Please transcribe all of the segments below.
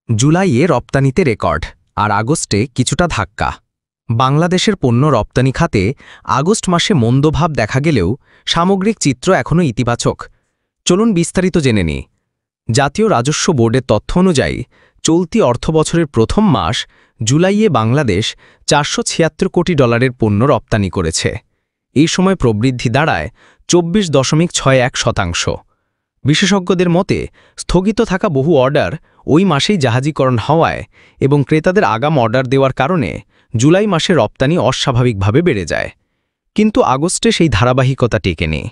জুলাইয়ে রপ্তানিতে রেকর্ড আর আগস্টে কিছুটা ধাক্কা। বাংলাদেশের পণ্য রপ্তানি খাতে আগস্ট মাসে মন্দভাব দেখা গেলেও সামগ্রিক চিত্র এখনও ইতিবাচক। চলুন বিস্তারিত জেনে নিই। জাতীয় রাজস্ব বোর্ডের তথ্য অনুযায়ী চলতি অর্থবছরের প্রথম মাস জুলাইয়ে বাংলাদেশ $476 কোটি পণ্য রপ্তানি করেছে। এই সময় প্রবৃদ্ধি দাঁড়ায় 24.61%। বিশেষজ্ঞদের মতে স্থগিত থাকা বহু অর্ডার ওই মাসেই জাহাজীকরণ হওয়ায় এবং ক্রেতাদের আগাম অর্ডার দেওয়ার কারণে জুলাই মাসে রপ্তানি অস্বাভাবিকভাবে বেড়ে যায়। কিন্তু আগস্টে সেই ধারাবাহিকতা টেকেনি।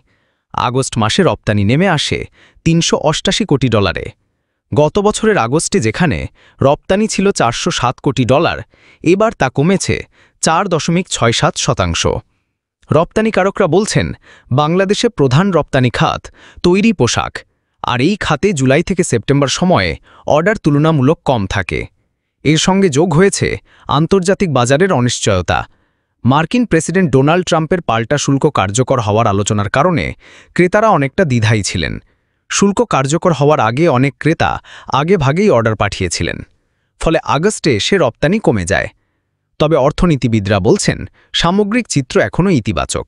আগস্ট মাসে রপ্তানি নেমে আসে $388 কোটি। গত বছরের আগস্টে যেখানে রপ্তানি ছিল $407 কোটি, এবার তা কমেছে 4.67%। রপ্তানিকারকরা বলছেন বাংলাদেশে প্রধান রপ্তানি খাত তৈরি পোশাক, আর এই খাতে জুলাই থেকে সেপ্টেম্বর সময়ে অর্ডার তুলনামূলক কম থাকে। এর সঙ্গে যোগ হয়েছে আন্তর্জাতিক বাজারের অনিশ্চয়তা। মার্কিন প্রেসিডেন্ট ডোনাল্ড ট্রাম্পের পাল্টা শুল্ক কার্যকর হওয়ার আলোচনার কারণে ক্রেতারা অনেকটা দ্বিধায় ছিলেন। শুল্ক কার্যকর হওয়ার আগে অনেক ক্রেতা আগেভাগেই অর্ডার পাঠিয়েছিলেন, ফলে আগস্টে এসে রপ্তানি কমে যায়। তবে অর্থনীতিবিদরা বলছেন সামগ্রিক চিত্র এখনও ইতিবাচক।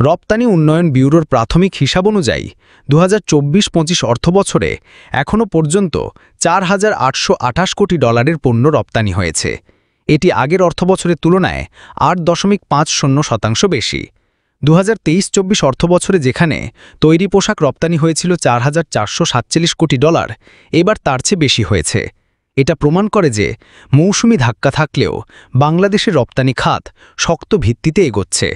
রপ্তানি উন্নয়ন ব্যুরোর প্রাথমিক হিসাব অনুযায়ী 2024-25 অর্থবছরে এখনও পর্যন্ত $4,828 কোটি পণ্য রপ্তানি হয়েছে। এটি আগের অর্থবছরের তুলনায় 8.50% বেশি। 2023-24 অর্থবছরে যেখানে তৈরি পোশাক রপ্তানি হয়েছিল $4,447 কোটি, এবার তার চেয়ে বেশি হয়েছে। এটা প্রমাণ করে যে মৌসুমি ধাক্কা থাকলেও বাংলাদেশের রপ্তানি খাত শক্ত ভিত্তিতে এগোচ্ছে।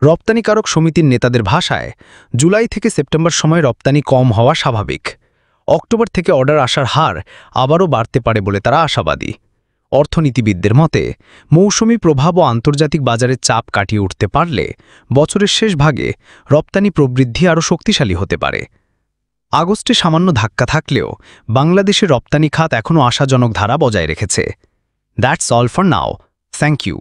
রপ্তানিকারক সমিতির নেতাদের ভাষায় জুলাই থেকে সেপ্টেম্বর সময় রপ্তানি কম হওয়া স্বাভাবিক। অক্টোবর থেকে অর্ডার আসার হার আবারও বাড়তে পারে বলে তারা আশাবাদী। অর্থনীতিবিদদের মতে মৌসুমি প্রভাব ও আন্তর্জাতিক বাজারের চাপ কাটিয়ে উঠতে পারলে বছরের শেষ ভাগে রপ্তানি প্রবৃদ্ধি আরও শক্তিশালী হতে পারে। আগস্টে সামান্য ধাক্কা থাকলেও বাংলাদেশের রপ্তানি খাত এখনও আশাজনক ধারা বজায় রেখেছে। That's all for now. Thank you.